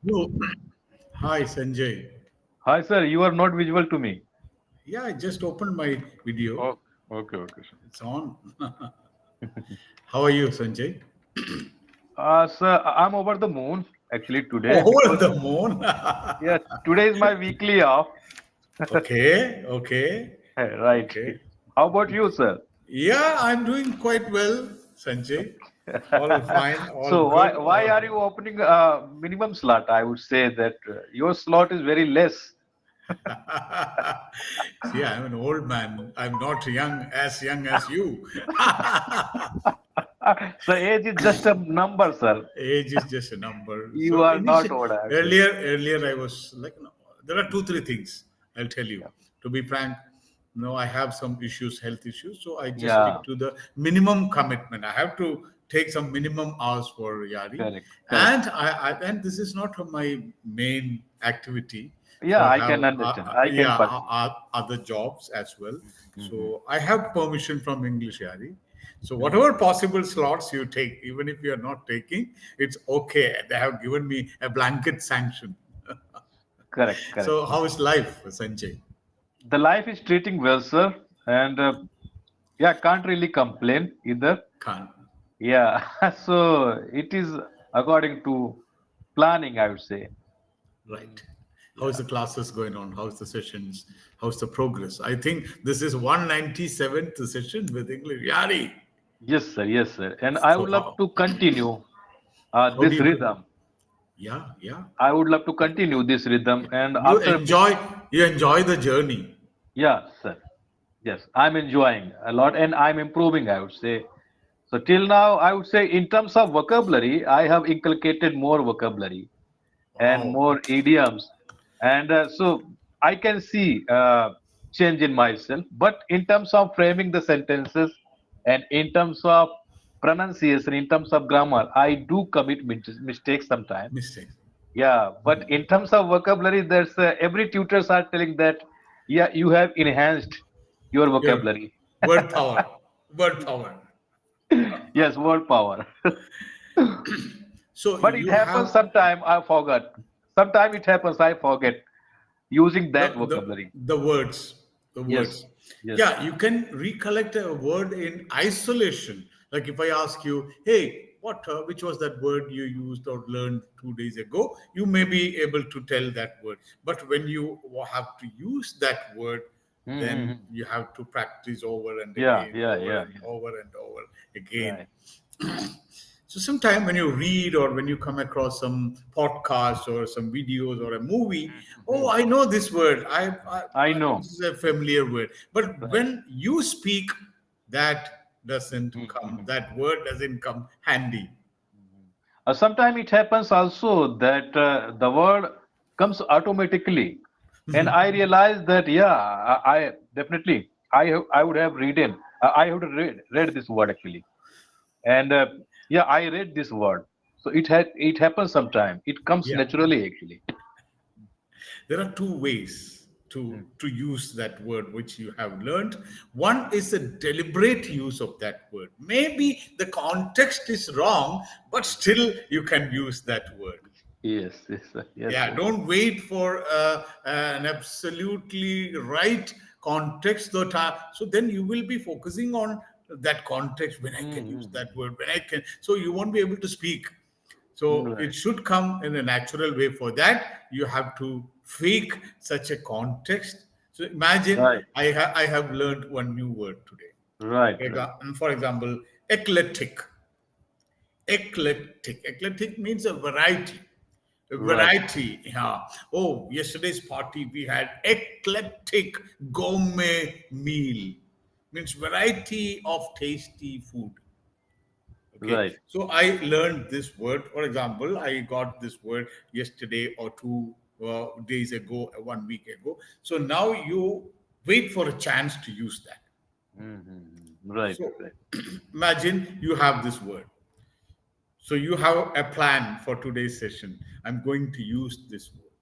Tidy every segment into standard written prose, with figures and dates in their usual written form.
Hello. Hi, Sanjay. Hi, sir. You are not visible to me. Yeah, I just opened my video. Oh, okay, sir. It's on. How are you, Sanjay? Sir, I'm over the moon actually today Over because the moon. yeah, today is my weekly off. Okay, okay, Right. okay. How about you, sir? Yeah, I'm doing quite well, Sanjay. All fine, all So why good. why are you opening a minimum slot? I would say that your slot is very less. See, I'm an old man. I'm not young as you. So age is just a number, sir. Age is just a number. You So are not initially, old, I would say. earlier I was like, no, there are two, three things I'll tell you. Yeah, To be frank, no, I have some issues, health issues. So I just yeah, stick to the minimum commitment. I have to take some minimum hours for Yari, correct. and this is not my main activity. So Yeah, I I have can understand. I can perceive. other jobs as well. Mhm. So I have permission from English Yari. So Mhm. whatever possible slots you take, even if you are not taking, it's okay. They have given me a blanket sanction. Correct. So how is life, Sanjay? The life is treating well, sir, and yeah, can't really complain either. Can't. Yeah, so it is according to planning, I would say. Right. How's Yeah. the classes going on? How's the sessions? How's the progress? I think this is 197th session with English. Yari. Yes, sir. And I So would love to continue how do this you rhythm. yeah, yeah. I would love to continue this rhythm, and You after enjoy you enjoy the journey. yeah, sir. Yes, I'm enjoying a lot, and I'm improving, I would say. So till now, I would say in terms of vocabulary, I have inculcated more vocabulary and Wow. more idioms, and so I can see change in myself. But in terms of framing the sentences and in terms of pronunciation, in terms of grammar, I do commit mistakes sometimes. Mistake. Yeah, but in terms of vocabulary, there's every tutors are telling that yeah, you have enhanced your Your vocabulary. word power. Word power. Yes, word power. So But it you happens have sometime I forgot. Sometime it happens I forget using the that the vocabulary. the words. The Yes, words. yes. Yeah, you can recollect a word in isolation. Like if I ask you, hey, which was that word you used or learned 2 days ago? You may be able to tell that word. But when you have to use that word, then Mm-hmm. you have to practice over and Yeah, again, yeah, over yeah, and yeah. over and over again. Right. So sometime when you read or when you come across some podcast or some videos or a movie, oh, Mhm. I know this word. I This know. is a familiar word. But Right. when you speak, that doesn't come. Mhm. That word doesn't come handy. Sometimes it happens also that the word comes automatically, and I realize that yeah, I definitely I would have I would have read this word actually, and yeah, I read this word. So it happens sometime. It comes Yeah. naturally actually. There are two ways to use that word which you have learned. One is a deliberate use of that word. Maybe the context is wrong, but still you can use that word. Yes. Yeah, don't wait for an absolutely right context. So then you will be focusing on that context when I can use Mm-hmm. that word, when I can. So you won't be able to speak. So it Right. should come in a natural way. For that, you have to fake such a context. So imagine Right. I have learned one new word today. Right. For example, eclectic. Eclectic. Eclectic means a variety. A Right. variety. Yeah. Oh, yesterday's party we had eclectic gourmet meal. Means variety of tasty food. Okay. Right. So I learned this word. For example, I got this word yesterday or 2 days ago, 1 week ago. So now you wait for a chance to use that. Right. So Right. imagine you have this word. So you have a plan for today's session. I'm going to use this word.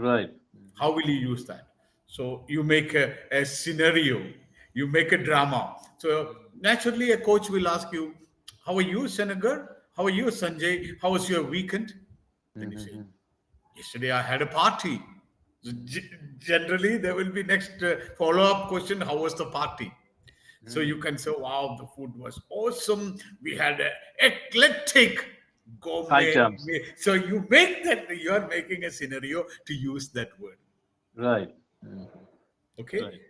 Right. How will you use that? So you make a scenario, you make a drama. So naturally, a coach will ask you, how are you, Senegar? How are you, Sanjay? How was your weekend? Then you say, Mhm. Yesterday I had a party. So generally, there will be next follow-up question: how was the party? So you can say, "Wow, the food was awesome. We had an eclectic gourmet." items. So you make that. You are making a scenario to use that word. Right. Mhm. Okay, Right.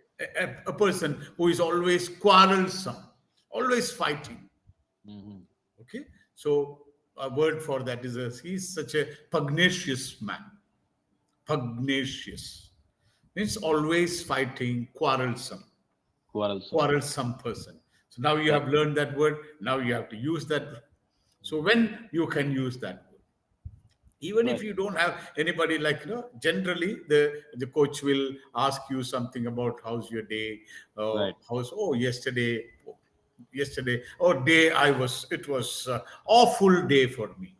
a person who is always quarrelsome, always fighting. Mhm. Okay, so a word for that is he's such a pugnacious man. Pugnacious means always fighting, Quarrelsome. quarrelsome person. So now you Right. have learned that word. Now you have to use that. So when you can use that word, even if Right. you don't have anybody, like, generally the coach will ask you something about how's your day, Right. how's, oh, yesterday, oh, day I was, it was awful day for me.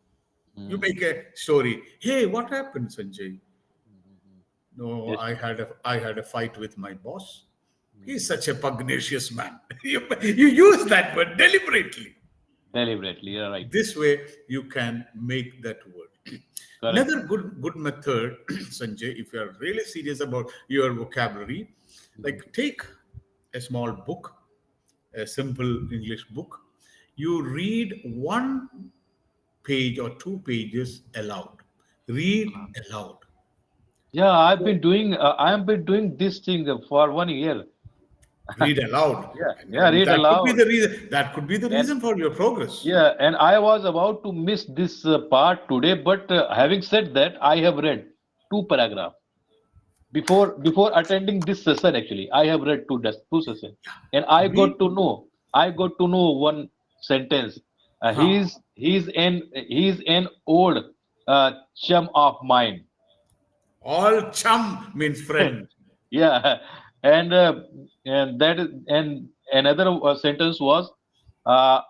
You Mhm. make a story. Hey, what happened, Sanjay? Mhm. No, Yes. I had a fight with my boss. He's Mhm. such a pugnacious man. You use that word deliberately. Deliberately. Yeah. Right. This way you can make that word. Correct. Another good method, Sanjay, if you are really serious about your vocabulary, Mhm. like take a small book, a simple English book. You read one page or two pages aloud. Read aloud. Yeah, I've So been doing. I have been doing this thing for 1 year. read aloud, Yeah. Yeah. and Read that could be aloud. the reason. That could be the And reason for your progress. yeah, and I was about to miss this part today, but having said that, I have read two paragraphs before attending this session. Actually, I have read two sessions, and Read. I got to know one sentence. Huh. He's an old chum of mine. All chum means friend. Yeah, and and another sentence was, uh,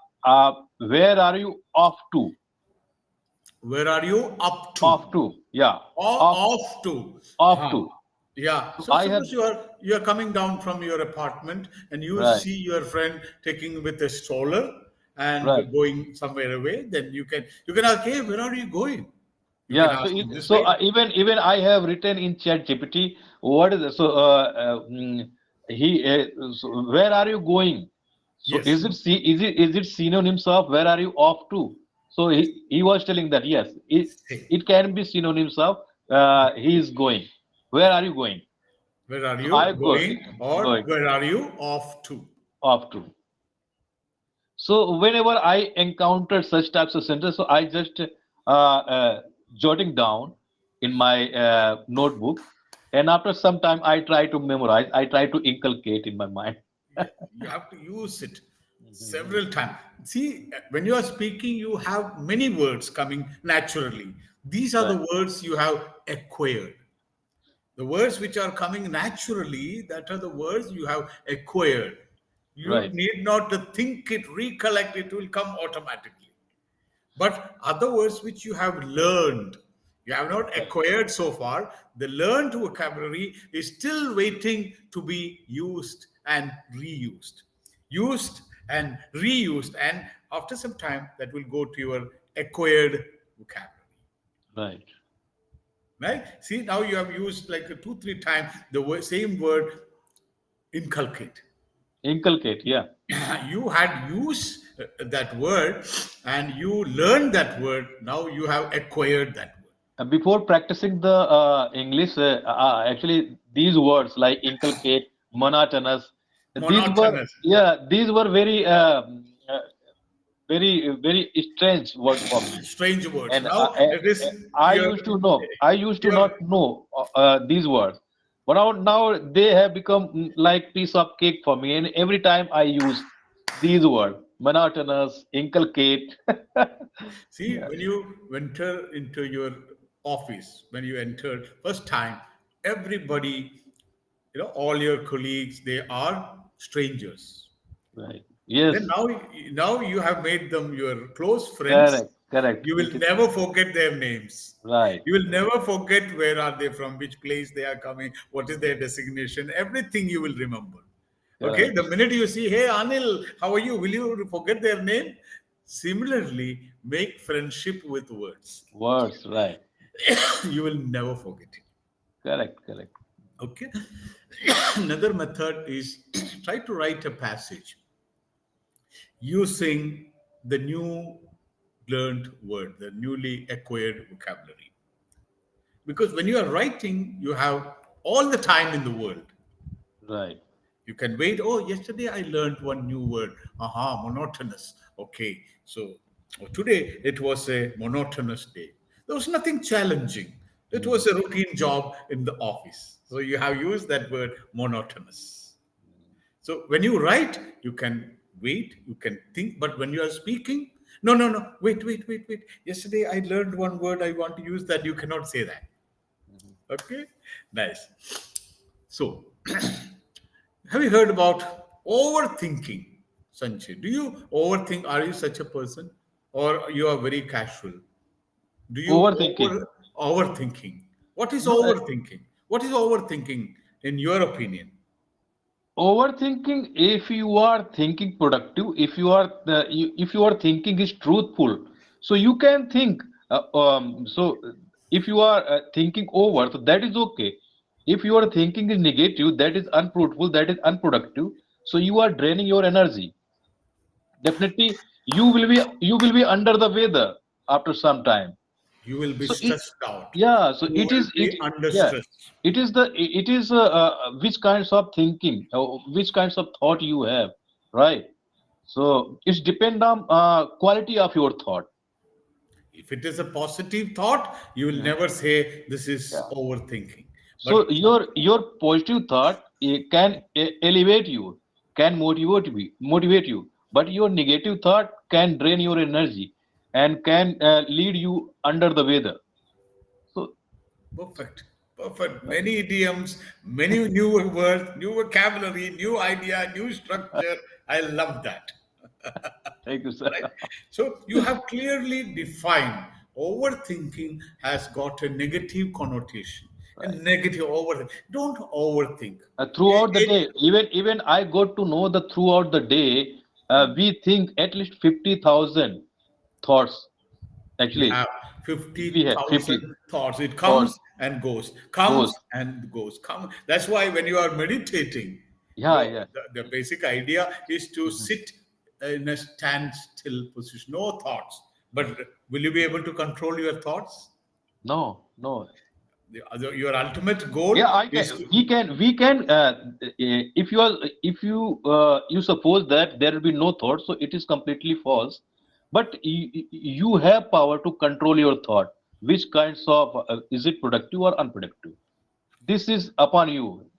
where are you off to? Where are you up to? Off to, yeah, Or off off to? off Huh. to. Yeah. So So I have suppose you are coming down from your apartment and you right, see your friend taking with a stroller and right. going somewhere away. Then you can ask, hey, where are you going? You can Yeah, so ask him this so way. even I have written in Chat GPT, what is so where are you going? So Yes. is it synonyms of where are you off to? So he was telling that yes, Hey, it can be synonyms of he is going. Where are you going? where are So I you go going, or going where are you off to? off to. So whenever I encounter such types of sentences, so I just jotting down in my notebook, and after some time I try to memorize. I try to inculcate in my mind. Yeah, you have to use it Mhm. several times. See, when you are speaking, you have many words coming naturally. These are Right, the words you have acquired. The words which are coming naturally, that are the words you have acquired. You right, need not to think it, recollect, it will come automatically. But other words which you have learned, you have not right, acquired so far, the learned vocabulary is still waiting to be used and reused. Used and reused, and after some time, that will go to your acquired vocabulary. right. Right? See, now you have used like two, three times the same word, inculcate. Inculcate, yeah. You had used that word and you learned that word. Now you have acquired that word. Before practicing the English, actually these words like inculcate, monotonous, Monotonous, these were very strange words for me. strange words. And Now it is your I used to your not know these words, but now they have become like piece of cake for me. And every time I use these words, monotonous, inculcate. see, Yeah, when you enter into your office, when you entered first time, everybody, all your colleagues, they are strangers. right. Then Yes, now you have made them your close friends. correct, correct. You It will is never forget their names. right, You will never forget where are they from, which place they are coming, what is their designation. Everything you will remember. Okay, correct. the minute you see, hey Anil, how are you? Will you forget their name? Similarly, make friendship with words. Words, right. You will never forget it. Correct, correct. Okay. Another method is try to write a passage using the new learned word, the newly acquired vocabulary. Because when you are writing, you have all the time in the world. Right. You can wait. Oh, yesterday I learned one new word. Aha, monotonous. Okay, so today it was a monotonous day. There was nothing challenging. It was Mhm. a routine job in the office. So you have used that word monotonous. So when you write, you can wait, you can think, but when you are speaking, no, no, no, wait, wait, wait, wait. Yesterday I learned one word, I want to use that. You cannot say that. Mhm. Okay, nice. So, have you heard about overthinking, Sanjay? Do you overthink? Are you such a person, or you are very casual? Do you Overthinking. overthinking? What is No, overthinking? What is overthinking in your opinion? overthinking. If you are thinking productive, if your thinking is truthful, so you can think. If you are thinking over, so that is okay. If your thinking is negative, that is unfruitful, that is unproductive. So you are draining your energy. Definitely, you will be under the weather after some time. You will be So it stressed out. yeah, so You it will is it be under yeah, stress. it is which kinds of thinking, which kinds of thought you have, right? So it's depend on quality of your thought. If it is a positive thought, you will Mhm. never say this is Yeah. overthinking. But So your positive thought can elevate you, can motivate you, but your negative thought can drain your energy and can lead you under the weather. So perfect, perfect. Many idioms, many new words, new vocabulary, new idea, new structure. I love that. thank you, sir. Right? So you have clearly defined overthinking has got a negative connotation. A Right. negative overthink. Don't overthink. Throughout the day, even I got to know that throughout the day, we think at least 50,000 thoughts. We Actually, have we have 50 50,000 thoughts. It thoughts comes and goes, comes goes. and goes. Come. That's why when you are meditating, Yeah, yeah. the basic idea is to Mhm. sit in a standstill position, no thoughts. But will you be able to control your thoughts? No, no. Your ultimate goal Yeah, I is can. to. We can. If you are, if you suppose that there will be no thought, so it is completely false. But you have power to control your thought. Which kinds of is it productive or unproductive? This is upon you.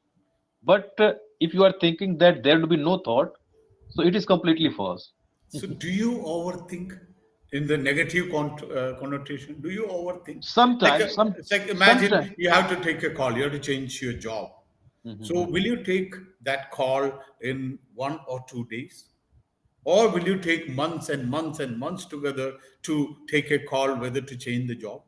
But if you are thinking that there will be no thought, so it is completely false. So, do you overthink in the negative connotation? Do you overthink? Like, Sometimes, it's like imagine sometimes. you have to take a call, you have to change your job. So, will you take that call in 1 or 2 days? Or will you take months and months and months together to take a call whether to change the job?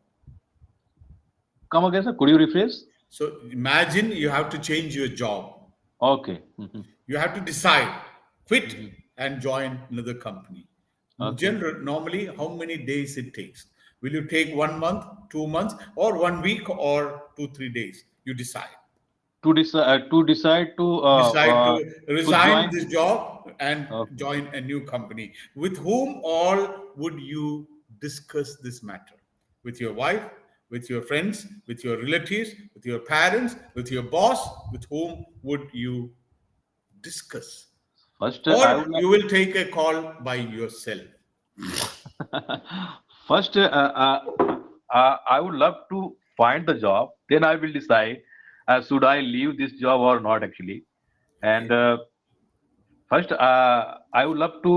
Come again, sir. Could you rephrase? So, imagine you have to change your job. Okay. You have to decide, quit Mhm. and join another company. In Okay. general, normally, how many days it takes? Will you take 1 month, 2 months, or 1 week, or 2, 3 days? You decide. To decide Decide to to resign join. this job and Okay. join a new company. With whom all would you discuss this matter? With your wife, with your friends, with your relatives, with your parents, with your boss? With whom would you discuss? First, I Or would like. you will take a call by yourself. First, I would love to find the job. Then I will decide should I leave this job or not. Actually, and Okay. first, I would love to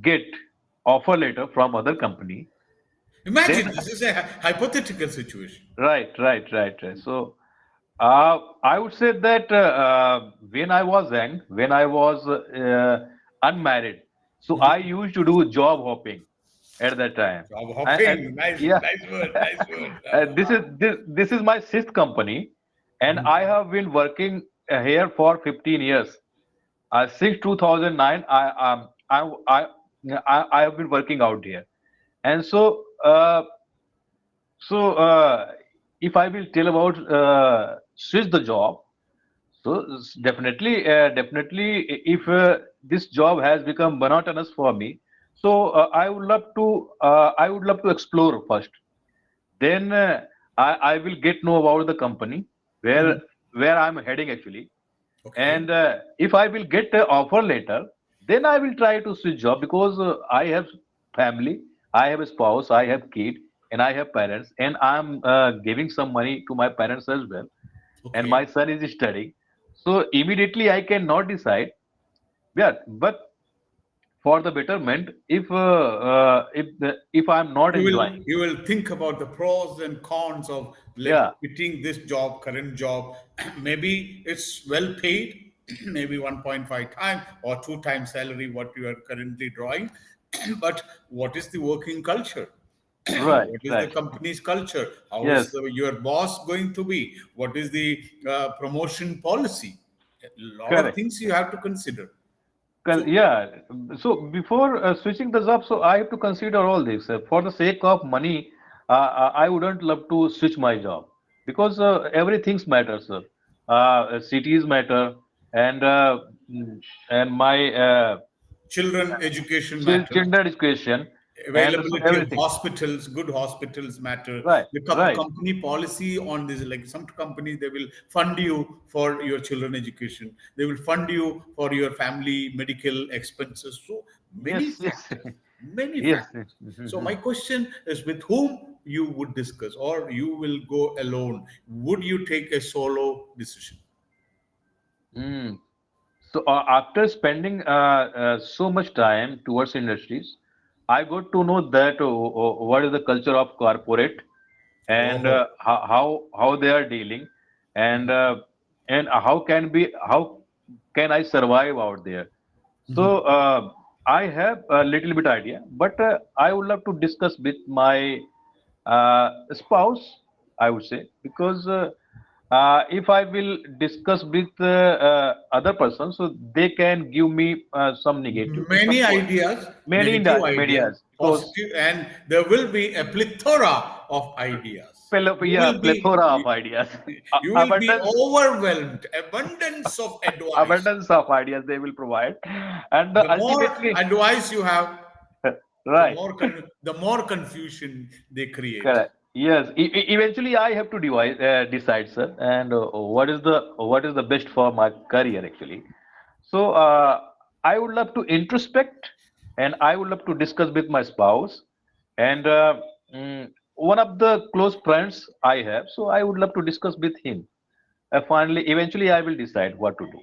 get offer letter from other company. Then Imagine this is a hypothetical situation. right. So I would say that when I was young, when I was unmarried, so I Mhm. used to do job hopping at that time. Job And hopping. Nice, yeah, nice word, nice word. this is my sixth company, and Mhm. I have been working here for 15 years. Since 2009, I have been working out here, and so So, if I will tell about switch the job, so definitely, if this job has become monotonous for me, so I would love to explore first. Then I will get know about the company where Mhm. where I'm heading actually, Okay. and if I will get an offer later, then I will try to switch job because I have family, I have a spouse, I have kid, and I have parents, and I'm giving some money to my parents as well, and my Okay. son is studying. So immediately I cannot decide. Yeah, but for the betterment, if I'm not enjoying, You will think about the pros and cons of yeah, quitting this job, current job. Maybe it's well paid, maybe 1.5 times or 2 times salary what you are currently drawing. But what is the working culture? right, What is the right, company's culture? How is yes, your boss going to be? What is the promotion policy? A lot of correct. things you have to consider. So Yeah. So before switching the job, so I have to consider all this. For the sake of money, I wouldn't love to switch my job because everything matters, sir. Cities matter, and and my children education matters. children education, and so Availability of everything. hospitals, good hospitals matter. Right, The right. company policy on this, like some companies, they will fund you for your children education. They will fund you for your family medical expenses. So many Yes, yes, factors, many yes. factors. So my question is, with whom you would discuss, or you will go alone? Would you take a solo decision? Mm. So after spending so much time towards industries, I got to know that what is the culture of corporate and Oh, how they are dealing, and how can I survive out there. So mhm. I have a little bit idea, but I would love to discuss with my spouse, I would say, because if I will discuss with other persons, so they can give me some negative and some Many positive, ideas, many negative ideas, medias, because positive, and there will be a plethora of ideas. You yeah, will plethora be of ideas, you will be abundance, overwhelmed, abundance of advice. abundance of ideas they will provide, and The more ultimately, advice you have, right. the more confusion they create. Correct. Yes. Eventually, I have to decide, sir, and what is the best for my career actually. So I would love to introspect, and I would love to discuss with my spouse, and one of the close friends I have. So I would love to discuss with him. Finally, eventually, I will decide what to do.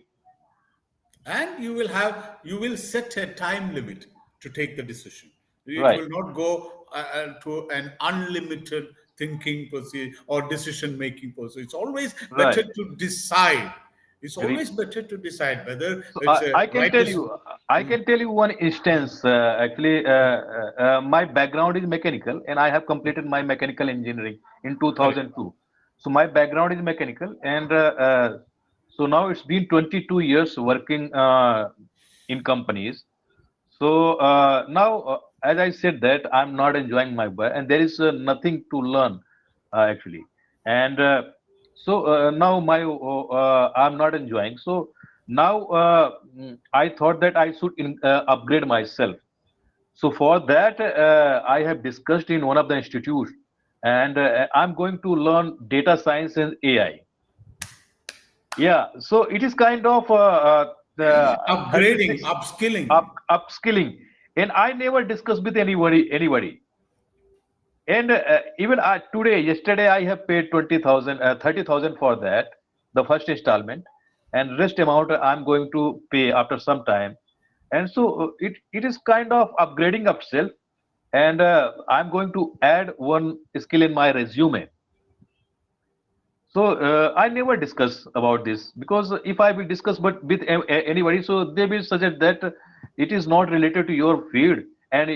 And you will set a time limit to take the decision. It Right. will not go to an unlimited thinking process or decision making process. It's always better Right. to decide. It's Great. always better to decide whether So it's a I can right tell decision. you, I can tell you one instance. My background is mechanical, and I have completed my mechanical engineering in Correct. 2002. So my background is mechanical, and so now it's been 22 years working in companies. So now, as I said that I'm not enjoying my work, and there is nothing to learn actually, and so now I'm not enjoying. So now I thought that I should upgrade myself. So for that, I have discussed in one of the institutes, and I'm going to learn data science and AI. Yeah, so it is kind of the Upgrading, 36 upskilling. upskilling, and I never discuss with anybody. And even today, yesterday, I have paid 20,000, 30,000 for that, the first installment, and rest amount I'm going to pay after some time. And so it is kind of upgrading upself, and I'm going to add one skill in my resume. So I never discuss about this because if I will discuss but with anybody, so they will suggest that it is not related to your field, and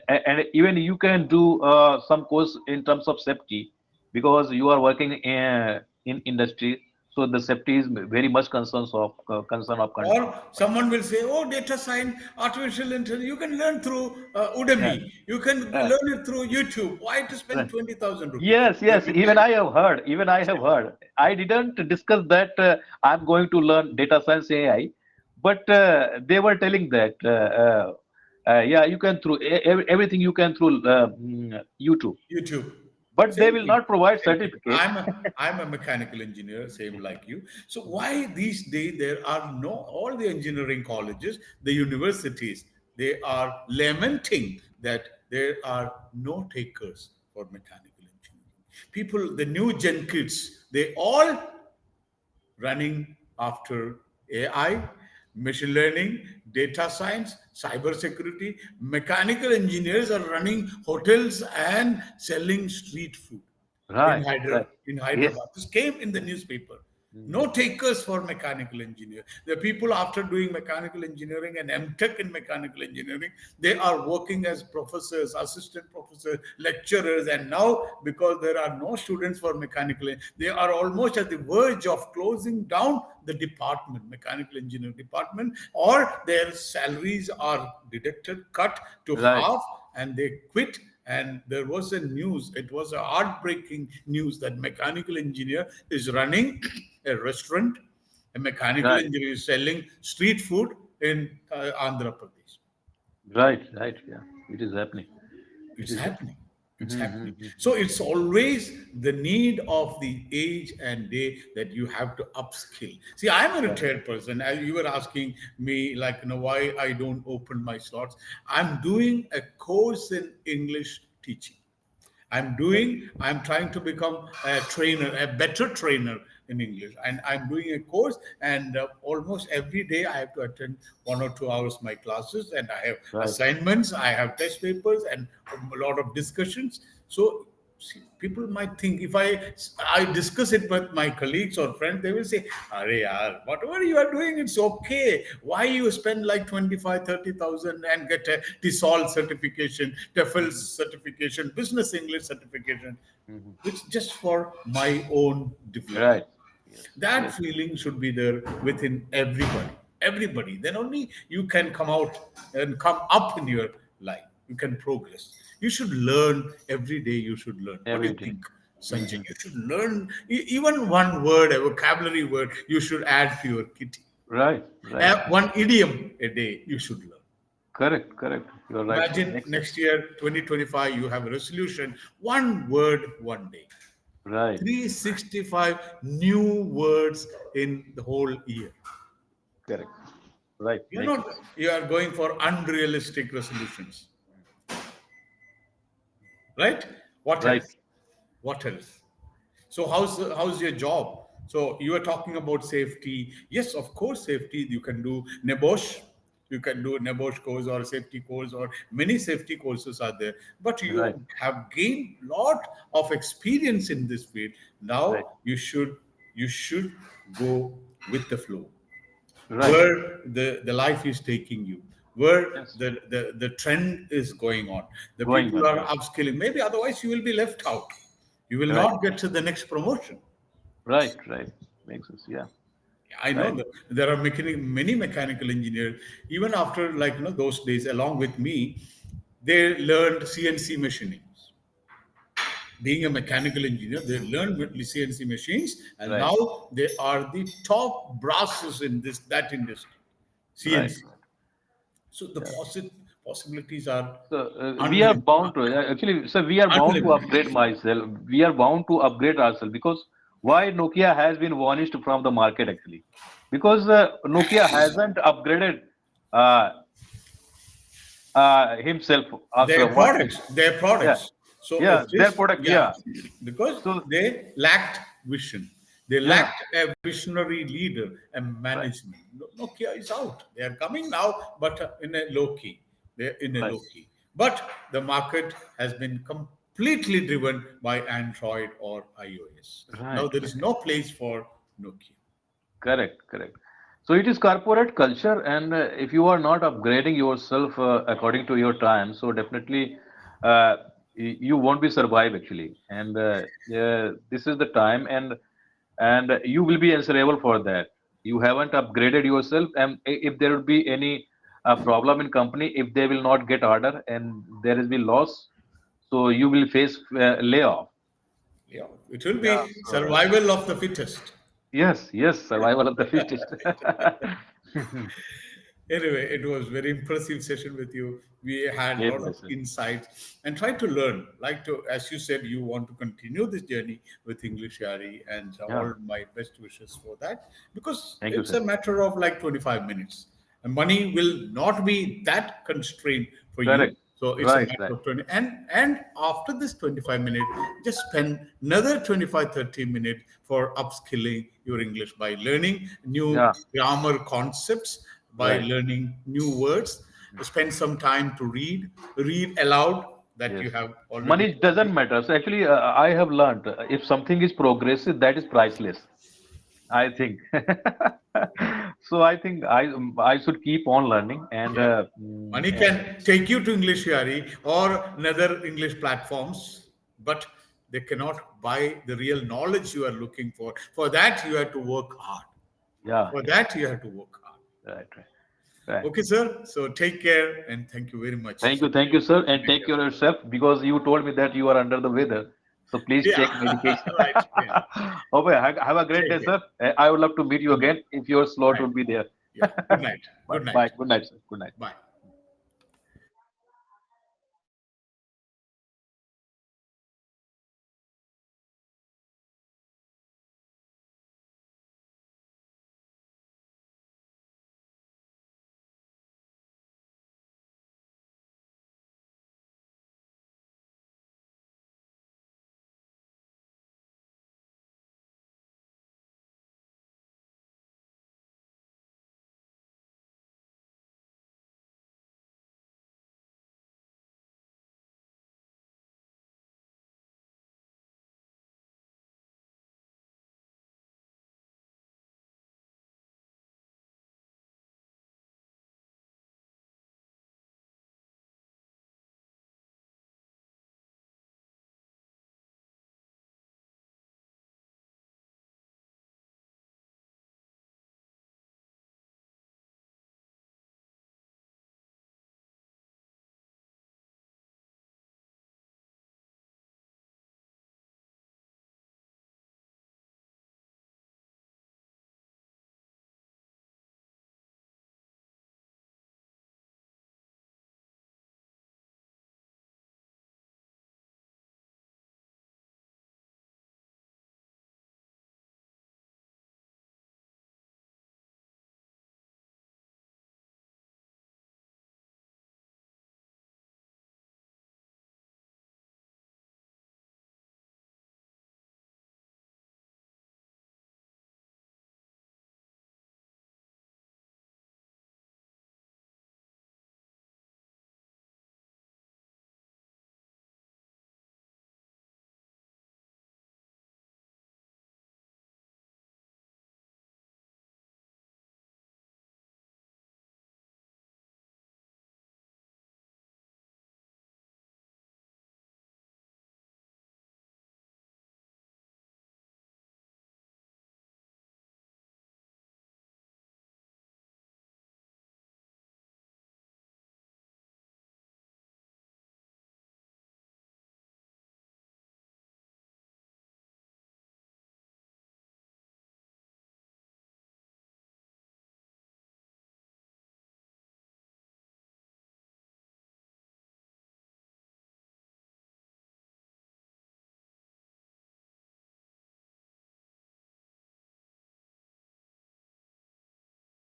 and even you can do some course in terms of safety because you are working in industry. So the safety is very much concern of Or someone will say, "Oh, data science, artificial intelligence, you can learn through yeah. Udemy. You can Uh, learn it through YouTube. Why to spend right. 20,000 rupees?" Yes, You yes. Even reply, I have heard. Even I have heard. I didn't discuss that I'm going to learn data science AI, but they were telling that yeah, you can through everything you can through YouTube, YouTube. but they Same will thing. not provide Same thing. certificate. I'm a mechanical engineer, same like you. So why these days there are no all the engineering colleges, the universities, they are lamenting that there are no takers for mechanical engineering. People, the new gen kids, they all running after AI, machine learning, data science, cyber security. Mechanical engineers are running hotels and selling street food Right, right. In Yes. Hyderabad. This came in the newspaper. No Mhm. takers for mechanical engineer. The people after doing mechanical engineering and MTech in mechanical engineering, they are working as professors, assistant professors, lecturers, and now because there are no students for mechanical, they are almost at the verge of closing down the department, mechanical engineering department, or their salaries are deducted, cut to Right, half, and they quit. And there was a news, it was a heartbreaking news that mechanical engineer is running a restaurant, a mechanical right, engineer is selling street food in Andhra Pradesh. right, right. Yeah, it is happening. It It's is happening. happening. It's happening. So Mm-hmm. it's always the need of the age and day that you have to upskill. See, I'm a Right, retired person. As you were asking me, like, why I don't open my slots. I'm doing a course in English teaching. right, I'm trying to become a trainer, a better trainer in English. And I'm doing a course, and almost every day I have to attend 1 or 2 hours my classes, and I have right. assignments, I have test papers, and a lot of discussions. So see, people might think if I discuss it with my colleagues or friends, they will say, "Are yaar, whatever you are doing, it's okay. Why you spend like 25, 30,000 and get a TESOL certification, TEFL Mhm. certification, business English certification, Mhm. which just for my own development." Right. Yes, That yes. feeling should be there within everybody. Everybody. Then only you can come out and come up in your life. You can progress. You should learn every day. You should learn. What do Every you day. think, Sanjay? Mhm. You should learn even one word, a vocabulary word. You should add to your kitty. Right, right. One idiom a day. You should learn. Correct, correct. You're right. Imagine Makes sense. next year, 2025, you have a resolution. One word, one day. Right. 365 new words in the whole year. Correct. Right. You're Makes not, sense. you are going for unrealistic resolutions, right? What Right. else? What else? So how's your job? So you are talking about safety. Yes, of course, safety. You can do Nebosh. You can do a Nebosh course or a safety course, or many safety courses are there. But Right. you have gained lot of experience in this field. Right. Now you should go with the flow, Right. where the life is taking you, where Yes. the trend is going on. The Going people on. are Right. upskilling. Maybe otherwise you will be left out. You will Right. not get to the next promotion. Right. Right. Makes sense. Yeah. I know Right. that there are many mechanical engineers, even after, like, those days along with me, they learned CNC machining. Being a mechanical engineer, they learned CNC machines, and Right. now they are the top brasses in this that industry, Right. CNC. So the Yeah. possibilities are So we are unlimited. bound to actually. So we are bound to Unlimited. upgrade myself. We are bound to upgrade ourselves because why Nokia has been vanished from the market actually, because Nokia hasn't upgraded uh, himself after Their what? products, their Yeah. products. So Yeah. Their this, product. yeah, Yeah. because So they lacked vision. They yeah. lacked a visionary leader and Right. management. Nokia is out. They are coming now, but in a low key. They're in a Right. low key. But the market has been completely driven by Android or iOS. Now Right. there is Right. no place for Nokia. Correct, correct. So it is corporate culture, and if you are not upgrading yourself according to your time, so definitely you won't be survive actually. And yeah, this is the time. And and you will be answerable for that. You haven't upgraded yourself, and if there would be any problem in company, if they will not get order and there is be loss, so you will face layoff. Yeah, it will Yeah, be so survival of the fittest. yes, yes, survival of the fittest. Anyway, it was very impressive session with you. We had a Great lot of lesson. insights and tried to learn. Like to, as you said, you want to continue this journey with English Yari, and Yeah, all my best wishes for that because thank you, it's a sir. matter of like 25 minutes. And money will not be that constraint for you. Correct. So it's a Right, matter right. of 20. And after this 25 minutes, just spend another 25-30 minutes for upskilling your English by learning new Yeah, grammar concepts, by right. learning new words. Spend some time to read aloud that you Yes. have already Money told doesn't me. matter. So actually, I have learned if something is progressive, that is priceless. I think. So I think I should keep on learning and Yeah. Money and can take you to English Yari or another English platforms, but they cannot buy the real knowledge you are looking for. For that, you have to work hard. yeah, For yeah. that, you have to work hard. Right, right, right. Okay, sir. So take care and thank you very much. Thank you, sir, and Take take care. care of yourself because you told me that you are under the weather. So please Yeah, take medication. right. Yeah. Okay, have a great day, Take care. sir. I would love to meet you Good night. again if your slot Right. would be there. Yeah. Good night. Bye, Good night. bye. Good night, sir. Good night. Bye.